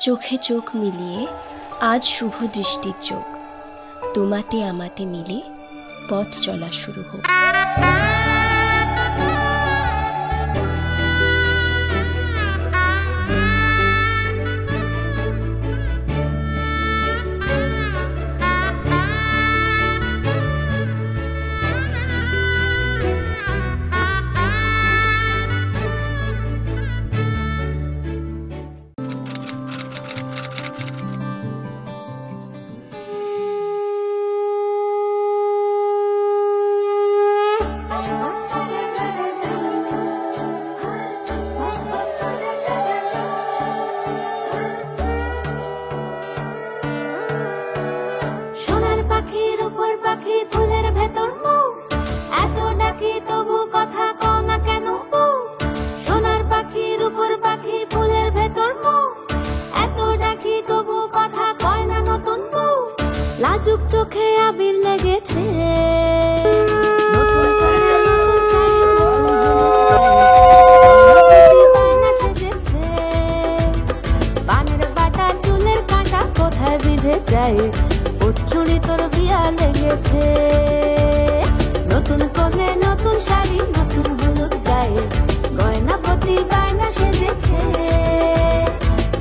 চোখে চোখ মিলিয়ে আজ শুভ দৃষ্টির চোখ, তোমাতে আমাতে মিলে পথ চলা শুরু হোক। লাজুক চোখে আবির লেগেছে, নতুন করে নতুন শাড়ি নতুন বায়না সেজেছে, পানের বাটা চুলের কাঁটা কোথায় বিঁধে যায়, ওর চুড়ি তোর বিয়া লেগেছে, নতুন কোণে নতুন শাড়ি নতুন হলুদ গায়ে, গয়না প্রতি বায়না সেজেছে,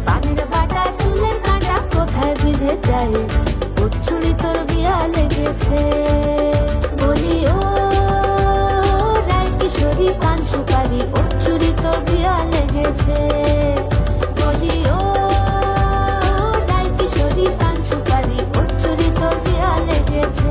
পানের বাটা চুলের কাঁটা কোথায় বিঁধে যায়, চুড়ি তোর বিয়া লেগেছে। বলি ও রায় কিশোরী পান সুপারি, ওর চুড়ি তোর বিয়া লেগেছে। বলি ও রায় কিশোরী পান সুপারি, ওর চুড়ি তোর বিয়া লেগেছে।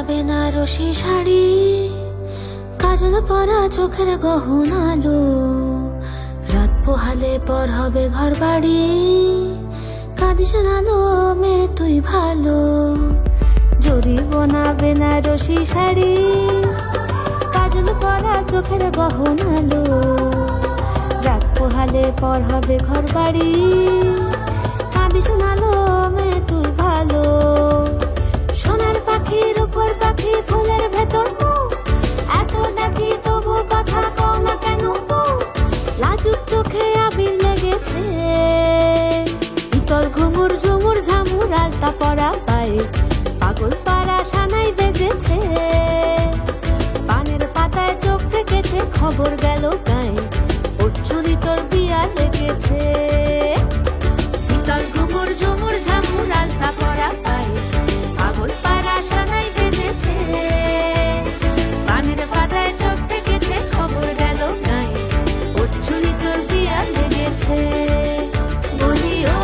বেনারসি শাড়ি, কাজল পরা চোখের গহনালো, রাত পোহালে পর হবে ঘর বাড়ি, কাঁদিস নালো মেয়ে তুই ভালো। জরি বোনা বেনারসি শাড়ি, কাজল পরা চোখের গহনালো, রাত পোহালে পর হবে ঘর বাড়ি, কাঁদিস নালো মেয়ে তুই ভালো। সোনার পাখির উপর পাখি ফুলের ভেতর এত ডাকি তবু কথা কও না কেন, লাজুক চোখে আবির লেগেছে, ইতল ঘুমুর ঝুমুর ঝামুর আলতা পরা পায়ে, পাগল পাড়া সানাই বেজেছে, পানের পাতায় চোখ থেকেছে খবর গেল গায়ে, ওর চুড়ি তোর বিয়া লেগেছে, ইতল ঘুমুর ঝুমুর ঝামুর আলতা পরা পায়ে, পাগল পাড়া সানাই বেজেছে, পানের পাতায় চোখ থেকেছে খবর গেল গায়ে, ওর চুড়ি তোর বিয়া লেগেছে। বলি ও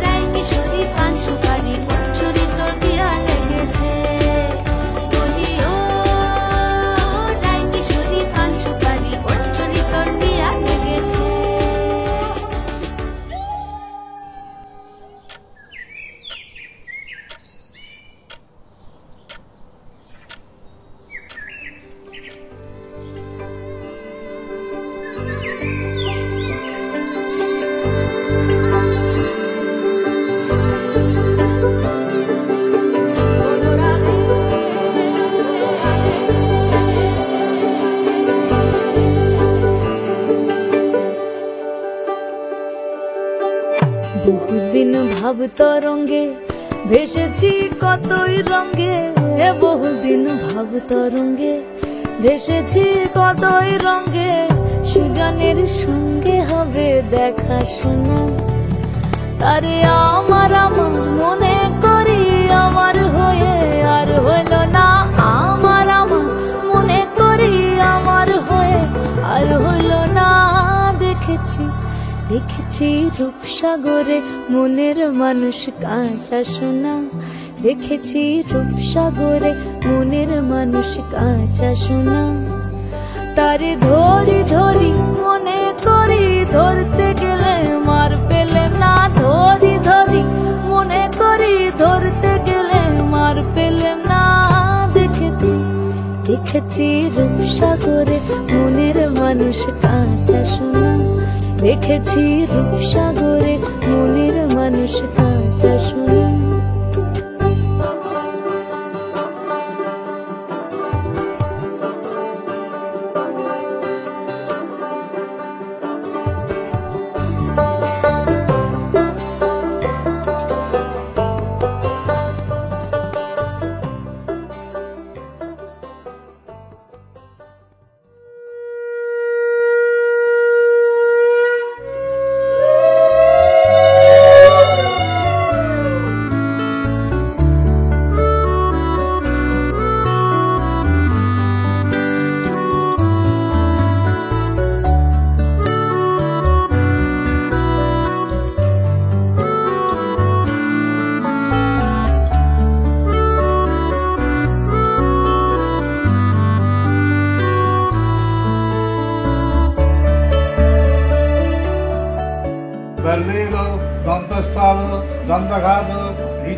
রায় কিশোরী পান সুপারি, ওর চুড়ি তোর বিয়া লেগেছে। বলি ও রায় কিশোরী পান সুপারি, ওর চুড়ি তোর বিয়া লেগেছে। বহুদিন ভাব তরঙ্গে ভেসেছি কতই রঙ্গে, বহুদিন ভাব তরঙ্গে ভেসেছি কতই রঙ্গে, সুজনের সঙ্গে হবে দেখা শোনা, তারে আমার আমার মনে করি আমার হয়ে আর হইল না, আমার আমার মনে করি আমার হয়ে আর হইল না। দেখেছি দেখেছি রূপসাগরে মনের মানুষ কাঁচা সোনা, দেখেছি রূপসাগরে মনের মানুষ কাঁচা সোনা, তারে ধরি ধরি মনে করি, ধরতে গেলে মার পেলেম না। ধরি ধরি মনে করি, ধরতে গেলে মার পেলেম না। দেখেছি দেখেছি রূপসাগরে মনের মানুষ কাঁচা সোনা। দেখেছি রূপসাগরে মনের মানুষ কাঁচা সোনা।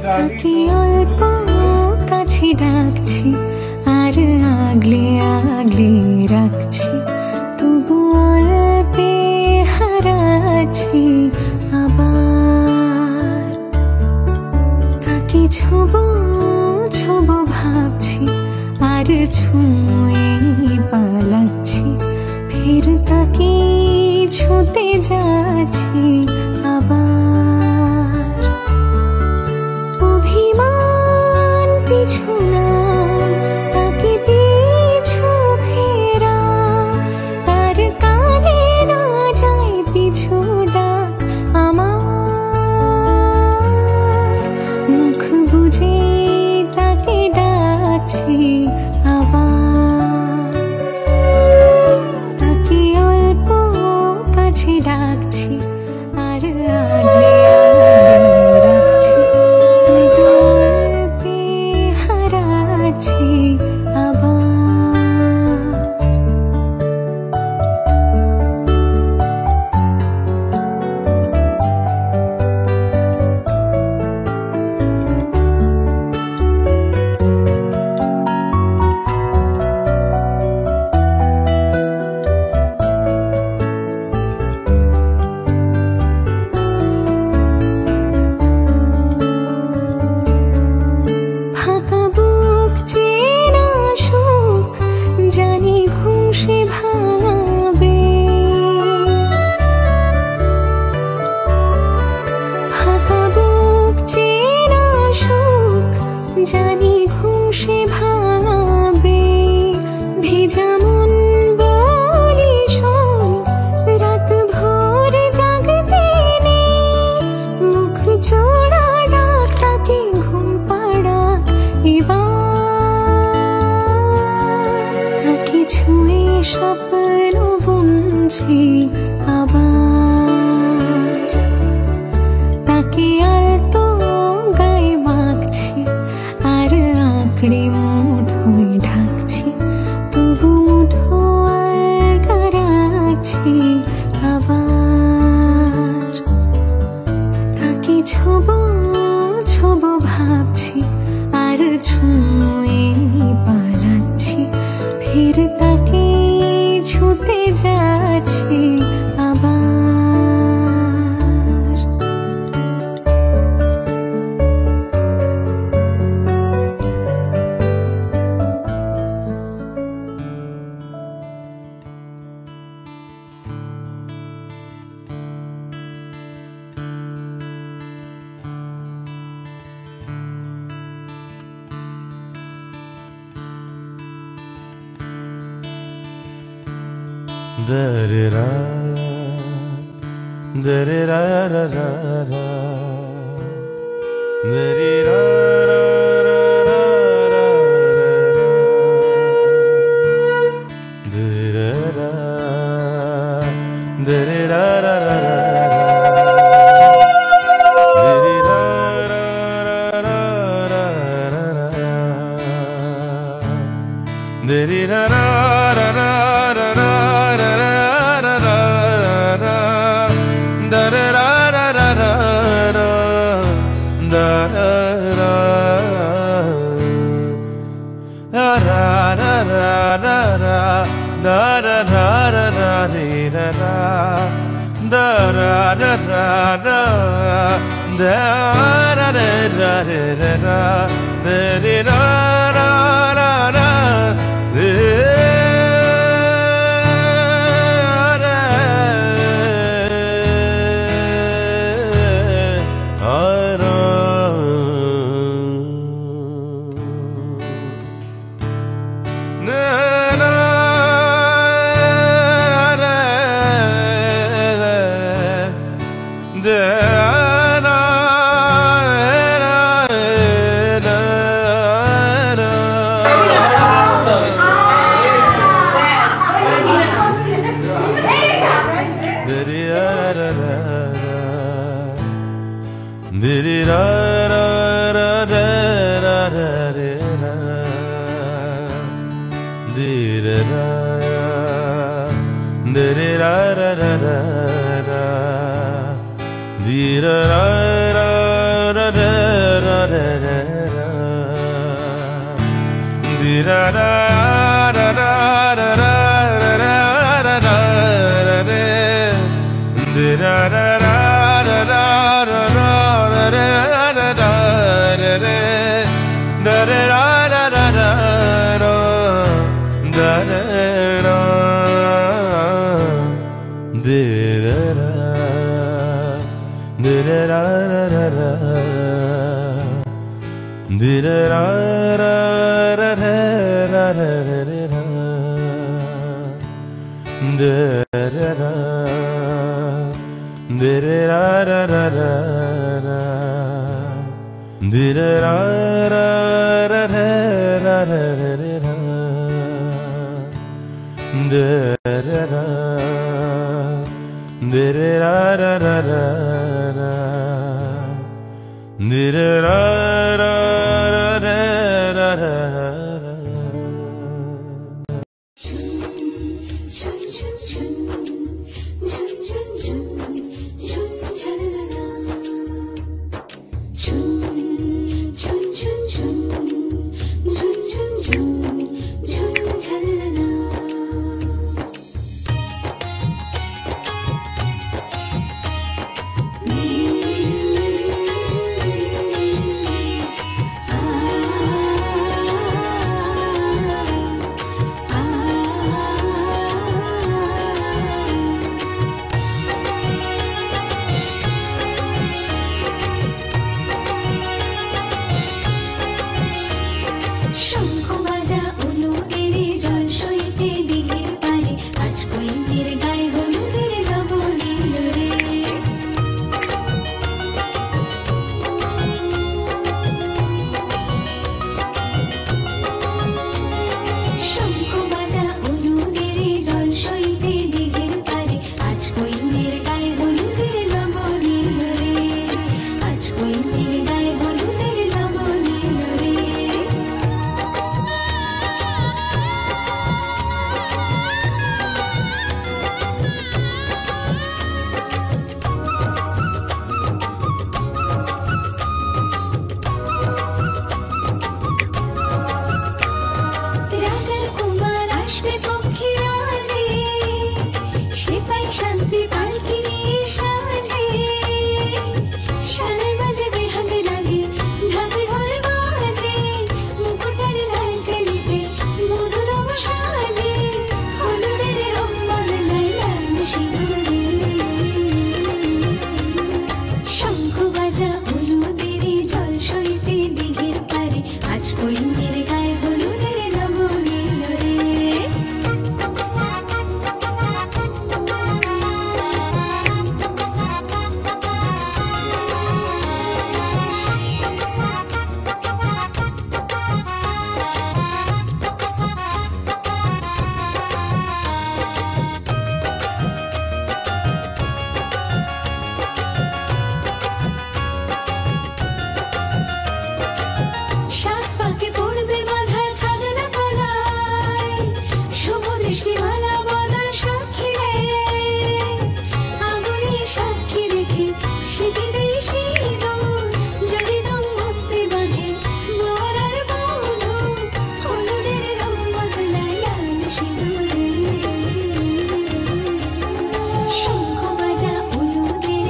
তাকে অল্প কাছে ডাকছি আর আগলে আগলে রাখছি, তবু অল্পে হারাচ্ছি আবার। তাকে ছোবো ছোবো ভাবছি আর ছুঁয়ে পালাচ্ছি, ফের তাকে ছুঁতে যাচ্ছি আবার। অভিমান পিছু না, তাকে পিছু ফেরা, তার কানে না যায় পিছু ডাক আমার। মুখ বুঝে তাকে ডাকছি আবার। তাকে অল্প কাছে ডাকছি আর আগলে আগলে রাখছি, অল্পে হারাচ্ছি আবার। ফাঁকা বুক চেনা সুখ জানি ঘুম সে ভাঙাবে। ফাঁকা বুক চেনা সুখ জানি ঘুম সে ভাঙাবে। ভেজা মন বলি শোন, রাত ভোর জাগতে নেই। মুখ চোরা ডাক তাকে ঘুম পাড়া এবার। তাকে ছুঁয়ে স্বপ্ন বুনছি আবার। তাকে আলতো গায়ে মাখছি আর আঁকড়ে মুঠোয় ঢাকছি, তবু মুঠো আলগা রাখছি আবার। তাকে ছোবো ছোবো ভাবছি আর ছুঁয়ে পালাচ্ছি, ফের তাকে ছুঁতে যাচ্ছি আবার। Da-re-ra, da-re-ra-ra-ra-ra, da-re-ra-ra-ra-ra-ra-ra, da-re-ra-ra-ra-ra-ra, da-re-ra-ra-ra-ra-ra-ra, শঙ্খ বাজা উলুদের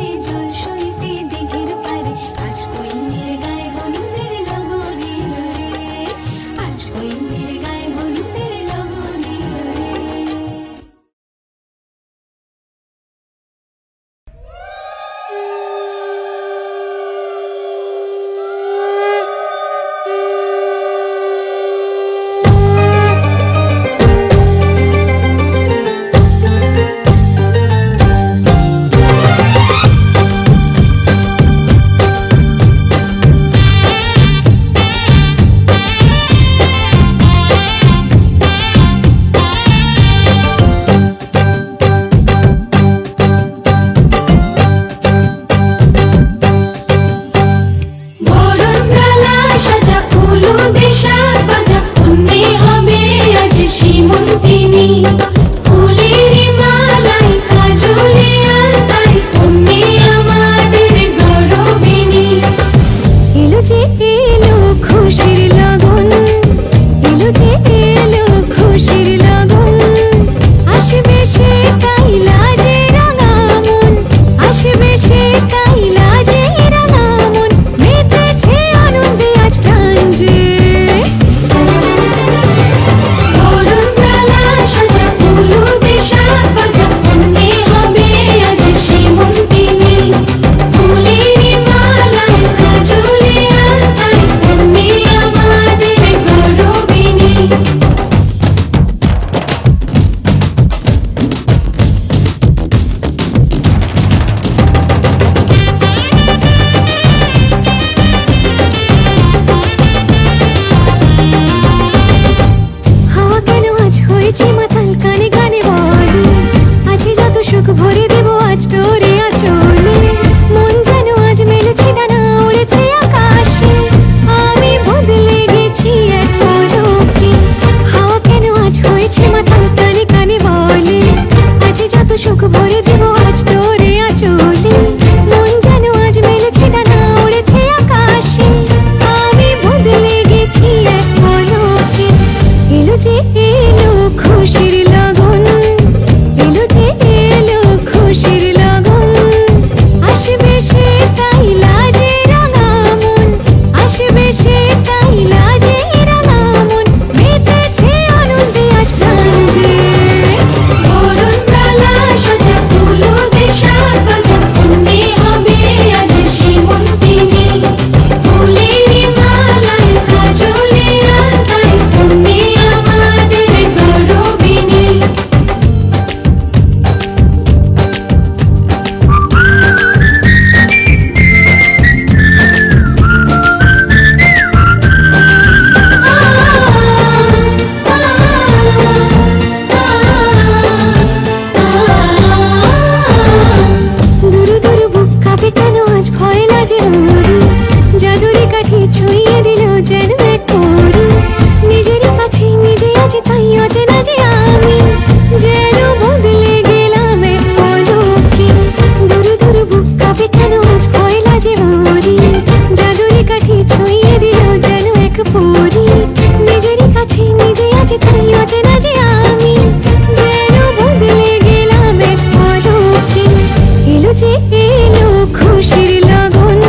খুশির লগন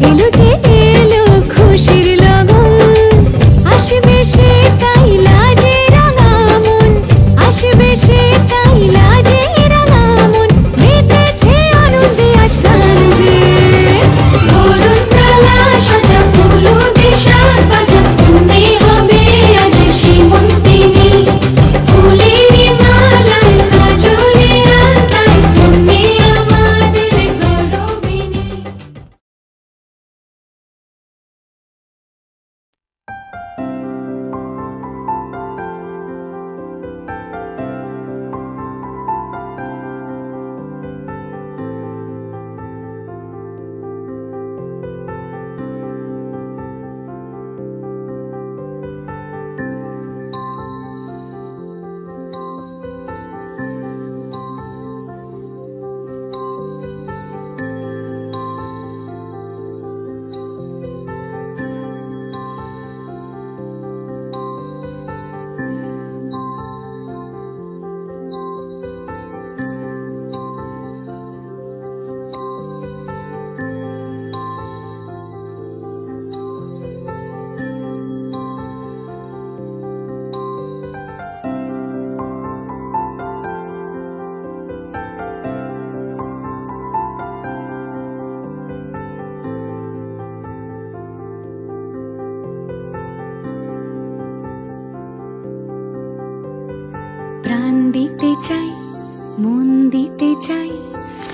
এলো যে এলো খুশির লগন আসবে সে তাই লাজে রাঙা মন আসবে সে তাই লাজে রাঙা মন মেতেছে আনন্দে আজ প্রাণ যে বরণ ডালা সাজা হলুদে সাজ বাজা তুমি হবে আজ সীমন্তিনী ফুলের মালায় কাজলে আলতায় তুমি আমাদের গৌরবিনী। প্রাণ দিতে চাই মন দিতে চাই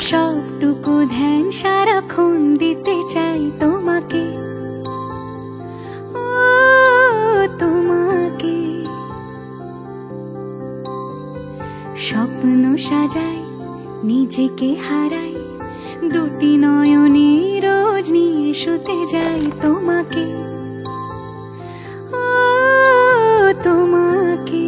সবটুকু ধ্যান সারাক্ষণ দিতে চাই তোমাকে ও তোমাকে স্বপ্ন সাজাই নিজেকে হারাই দুটি নয়নে রোজ নিয়ে শুতে যাই তোমাকে ও তোমাকে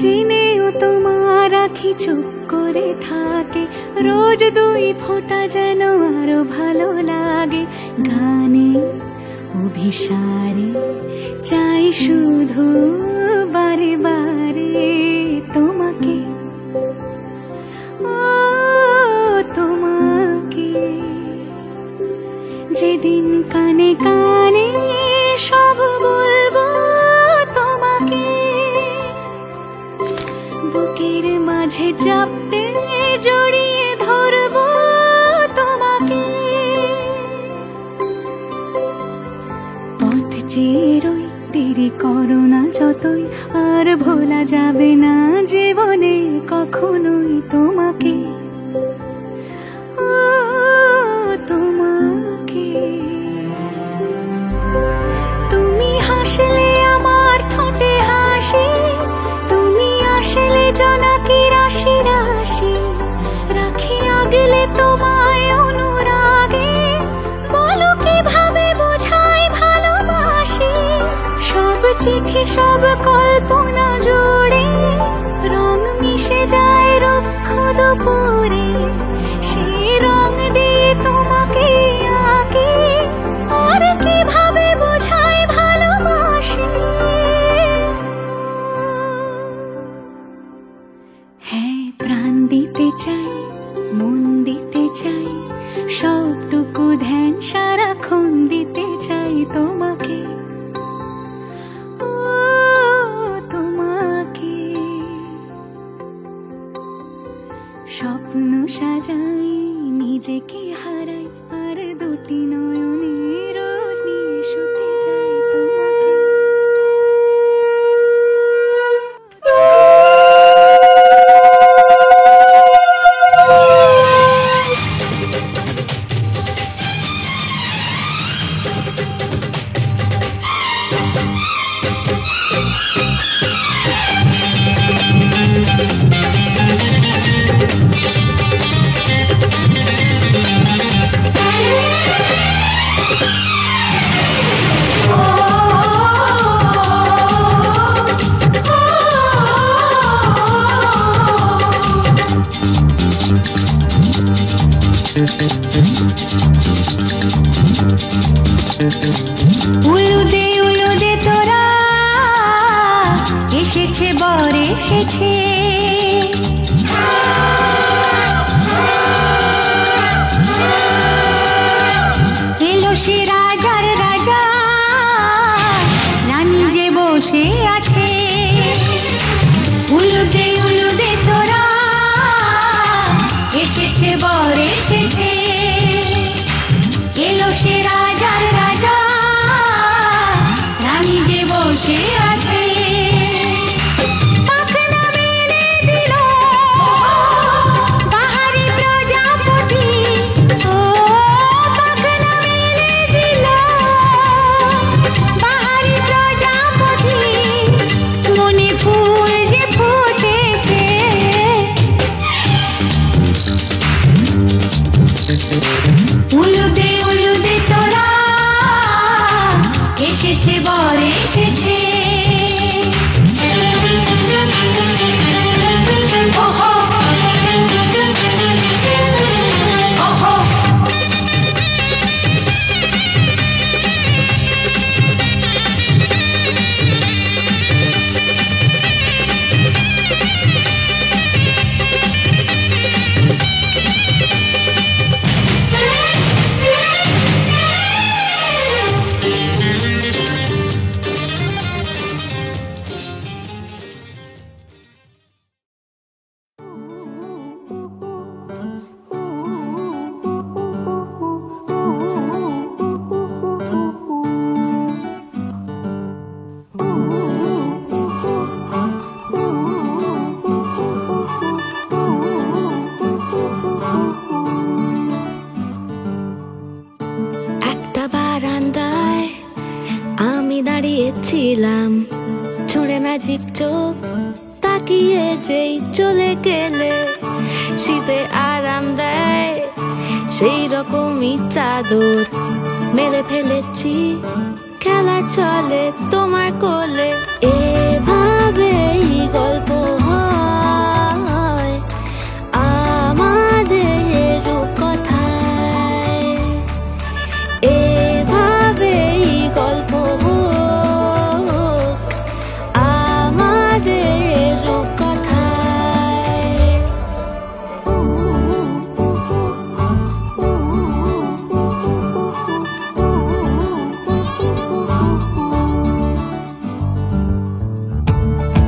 জেনেও তোমার আখি চুপ করে থাকে রোজ দুই ফোঁটা যেন আরো ভালো লাগে গানে অভিসারে চাই শুধু বারে বারে তোমাকে ও তোমাকে যেদিন কানে কানে সব বলবো তোমাকে বুকের মাঝে চাপতে জড়িয়ে ধরবো তোমাকে পথ চেয়ে রই দেরি করো না যতই আর ভোলা যাবে না জীবনে কখনোই তোমাকে ও তোমাকে তুমি হাসলে আমার ঠোঁটে হাসি তুমি আসলে জোনাকি রাশি রাশি রাখি আগলে তোমায় অনুরাগে বলো কিভাবে বোঝাই ভালোবাসি সব চিঠি সব কল্পনা জুড়ে রং মিশে যায় রুক্ষ দুপুরে সেই রং দিয়ে তোমাকে আঁকি আর কিভাবে বোঝাই ভালোবাসি হ্যাঁ প্রাণ দিতে চাই মন দিতে চাই সবটুকু ধ্যান সারাক্ষণ দিতে চাই তোমাকে ও তোমাকে স্বপ্ন সাজাই নিজেকে হারাই আর দুটি নয়নে রোজ নিয়ে শুতে যাই তোমাকে উলুদে তোরা এসেছে বর এসেছে ছিলাম ছুঁড়ে ম্যাজিক চোখ তাকিয়ে যেই চলে গেলে শীতে আরাম দেয় সেই রকমই চাদর মেলে ফেলেছি খেলা চলে তোমার কোলে এভাবেই গল্প হয় আমাদের রূপকথায় এভাবেই গল্প হোক আমাদের রূপকথায়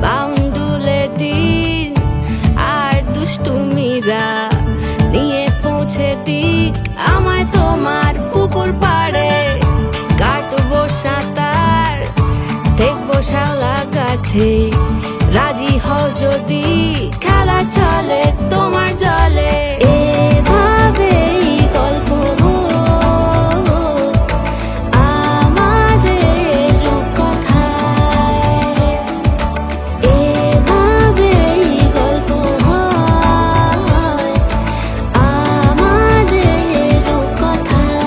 বাউন্ডুলে দিন আর দুষ্টুমিরা নিয়ে পৌঁছে দিক আমায় তোমার পুকুর পাড়ে কাটবো সাঁতার দেখবো শাওলা গাছে রাজি হও যদি খেলা চলে তোমার জলে এভাবেই গল্প হোক আমাদের রূপকথায় এভাবেই গল্প হয় আমাদের রূপকথায়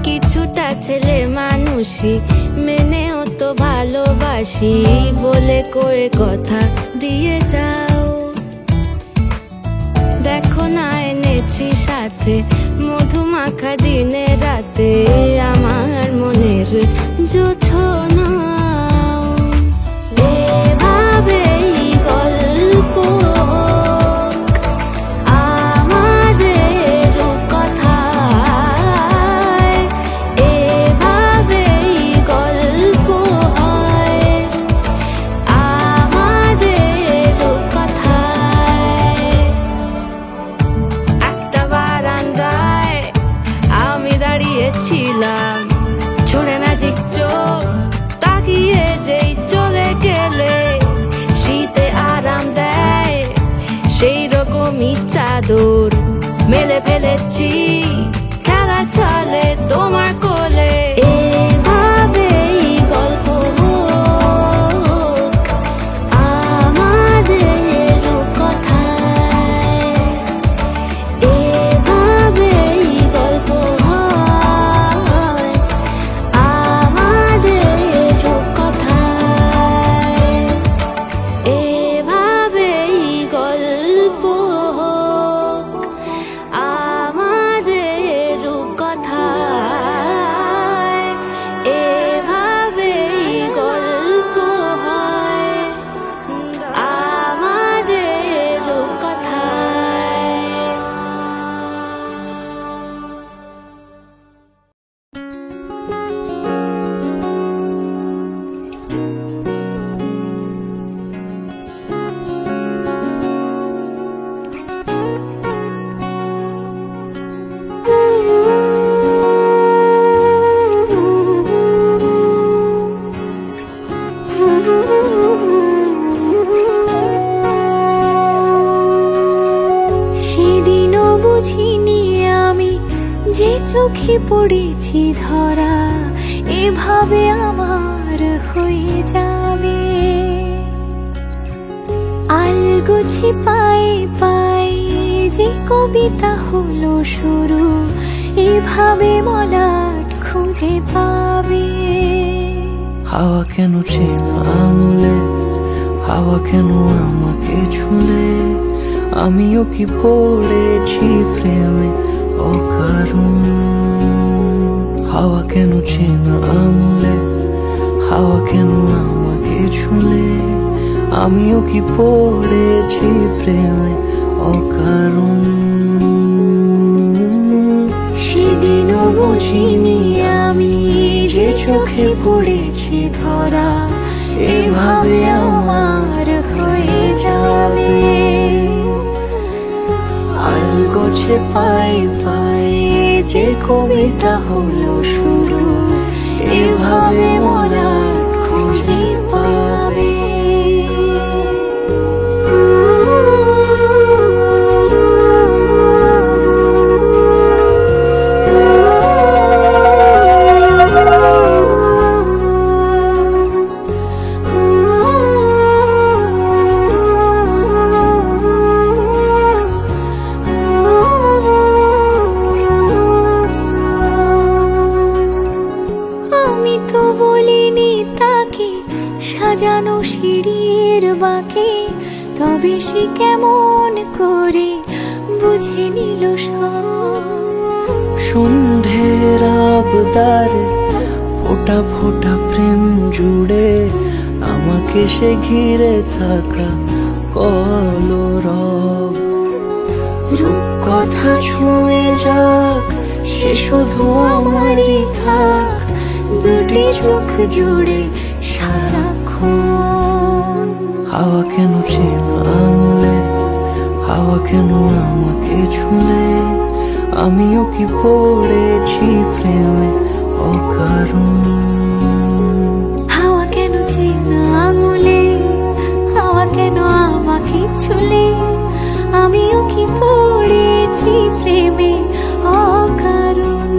কিছুটা ছেলে মানুষই মেনেও তো ভালোবাসি বলে কয়ে কথা দিয়ে যাও দেখো না এনেছি সাথে মধুমাখা দিনে রাতে আমার মনের জোছনা এভাবেই গল্প হোক আমাদের রূপকথায় এভাবেই গল্প হয় আমাদের রূপকথায় একটা বারান্দায় আমি দাঁড়িয়েছিলাম ছুঁড়ে ম্যাজিক চোখ তাকিয়ে যেই চলে গেলে শীতে আরাম দেয় সেই রকমই চাদর মেলে ফেলেছি খেলা চলে তোমার কোলে এভাবেই গল্প হোক আমাদের রূপকথায় এভাবেই গল্প হয় আমাদের রূপকথায় এভাবেই গল্প হোক আমাদের রূপকথায় এভাবেই গল্প হয় আমাদের রূপকথায় সেদিনও বুঝিনি আমি যে চোখে পড়েছি ধরা এভাবে আমার হয়ে যাবে আলগোছে পায়ে পায়ে যে কবিতা হলো শুরু এভাবে মলাট খুঁজে পাবে হাওয়া কেন চেনা আঙুলে, হাওয়া কেন আমাকে ছুলে, আমিও কি পড়েছি প্রেমে অকারণ। হাওয়া কেন চেনা আঙুলে, হাওয়া কেন আমাকে ছুলে, আমিও কি পড়েছি প্রেমে অকারণ। সেদিনও বুঝিনি আমি যে চোখে পড়েছি ধরা, এভাবে আমার হয়ে যাবে। আলগোছে পায়ে পায়ে যে কবিতা হলো শুরু, এভাবে মলার খুঁজে পাবে। সাজানো সিঁড়ির বাঁকে, তবে সে কেমন করে বুঝে নিল সব। সন্ধ্যের আবদারে ফোটা ফোটা প্রেম জুড়ে, আমাকে সে ঘিরে থাকা কলরব। রূপকথা ছুঁয়ে যাক, সে শুধু আমারই থাক, দুটি চোখ জুড়ে সারাক্ষণ। হাওয়া কেন চেনা আঙুলে, হাওয়া কেন আমাকে ছুলে, আমিও কি পড়েছি প্রেমে অকারণ। হাওয়া কেন চেনা আঙুলে, হাওয়া কেন আমাকে ছুলে, আমিও কি পড়েছি প্রেমে অকারণ।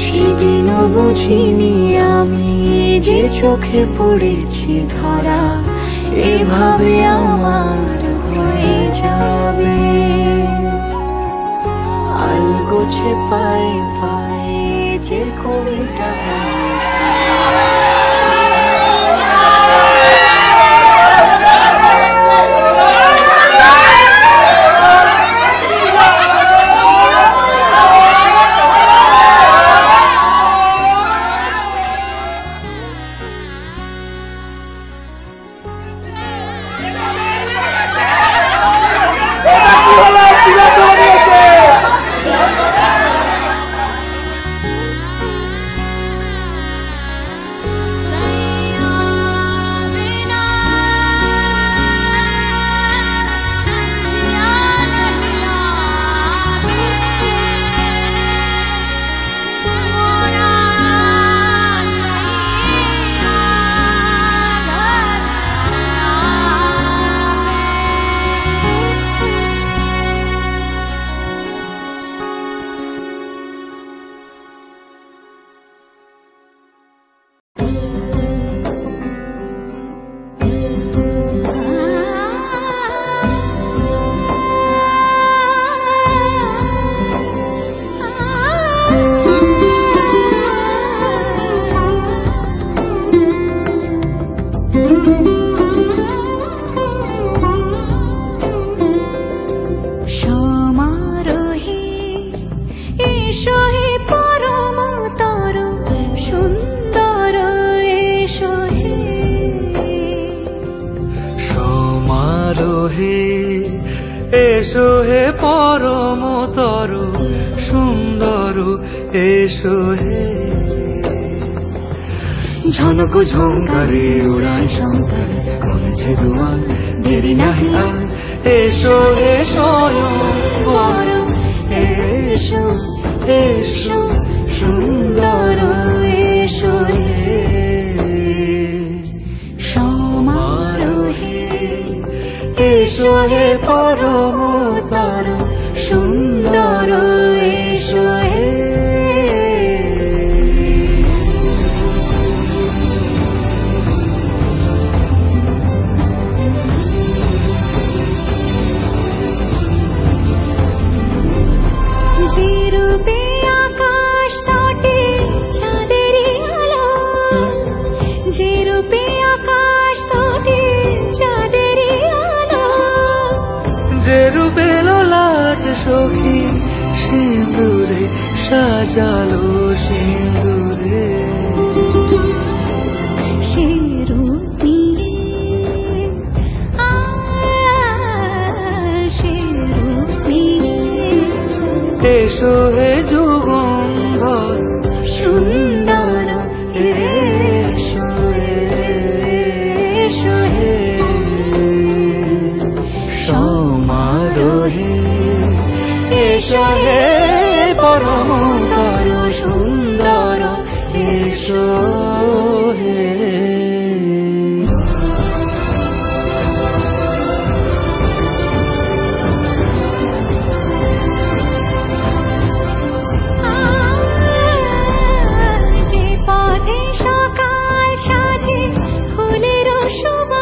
সেদিনও বুঝিনি আমি যে চোখে পড়েছি ধরা, এভাবে আমার হয়ে যাবে। আলগোছে পায়ে পায়ে যে কবিতা এসো হে পরমতর সুন্দর, এসো হে ঝনক ঝঙ্কারে উড়ায় শঙ্কর, কমেছে দুয়ার দেরি নাহি আর। এসো হে স্বয়ং এসো এসো সুন্দর, এসো হে সমারোহে। এসো হে পরমতর সুন্দর, এসো হে যে রূপে আকাশ তটে চাঁদেরই আলো যে রূপে লোলাট সখী সিঁদুরে সাজালো সিঁদুরে সে রূপ নিয়ে সে রূপ নিয়ে এসো হে যুগন্ধর সুন্দর এসো এসো হে সমারোহে এসো হে পরমতর সুন্দর এসো হে যে পথে সকাল সাজে ফুলের সুবাস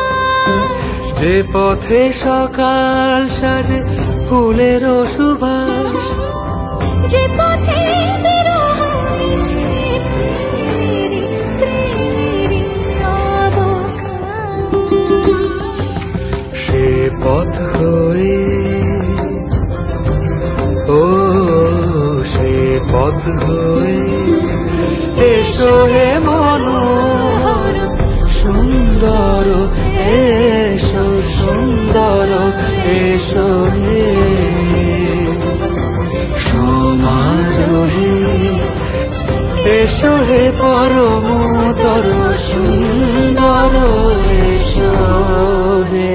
যে পথে সকাল সাজে ফুলের সুবাস যে পথে বিরহ মিছে প্রেমেরই অবকাশ সে পথ হয়ে ও সে পথ হয়ে এসো হে মনোহর সুন্দর এসো সুন্দর এসো হে সমারোহে এসো হে পরমতর সুন্দর এসো হে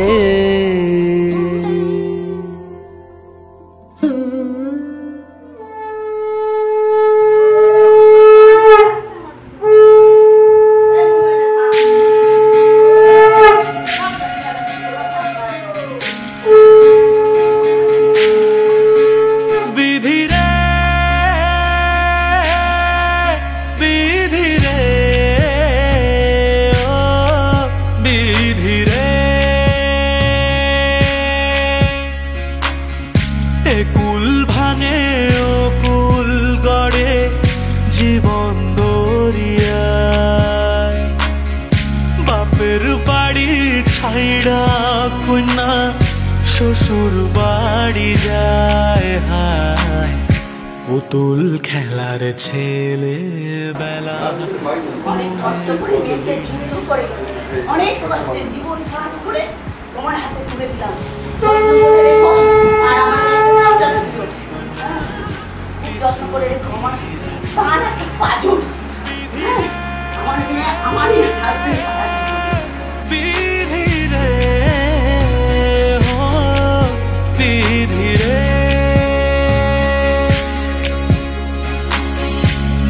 কুল ভাঙে ও কুল গড়ে জীবন দরিয়ায় বাপের বাড়ি ছাইড়া কন্যা শ্বশুর বাড়ি যায় হায় পুতুল খেলার ছেলে বেলা অনেক কষ্ট করে মেয়েদের যুদ্ধ করে অনেক কষ্টে জীবন পার করে তোমার হাতে তুলে দিলাম আর আমার যত্ন করে রেখো আমার তার একটা পাজর আমার মেয়ে আমারই হাত ধরে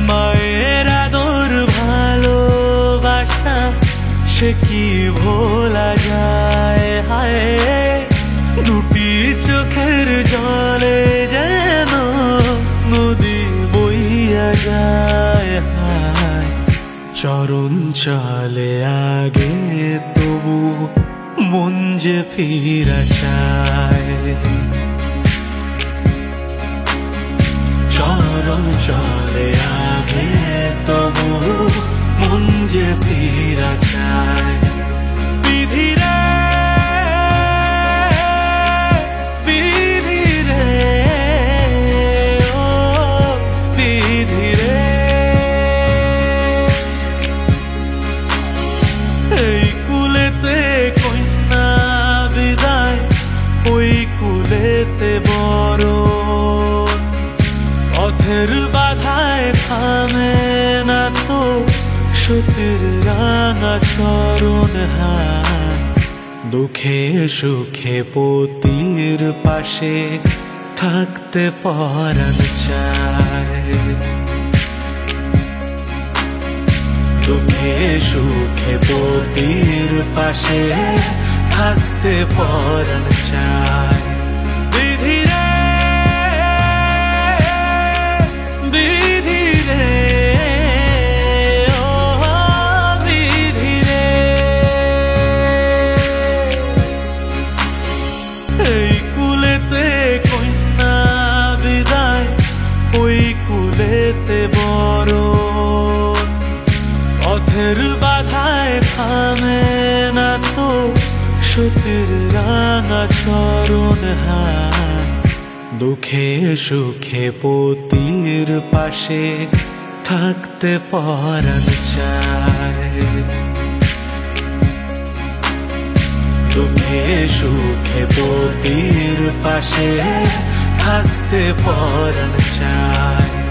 মায়ের আদর ভালোবাসা সে কি ভোলা যায় হায় দুটি চোখের জলে যেন নদী বইয়া যায় হায় চরণ চলে আগে তবু মন যে ফিরা চায় চরণ চলে আগে তবু মন যে ফিরা চায় বিধিরে বিধিরে ও বিধিরে এই কুলেতে কন্যা বিদায় ওই কুলেতে বড় পথের বাধায় থামে না তো সতীর রাঙা চরণ হায় দুঃখে সুখে পতির পাশে থাকতে পরাণ চায় দুঃখে সুখে পতির পাশে থাকতে পরাণ চায় বিধিরে বিধিরে ও বিধিরে এই কুলেতে কন্যা বিদায় ওই কুলেতে বড় পথের বাধায় থামে না তো সতীর রাঙা চরণ হাত, দুঃখে সুখে পতির পাশে থাকতে পরাণ চায়। দুঃখে সুখে পতির পাশে থাকতে পরাণ চায়।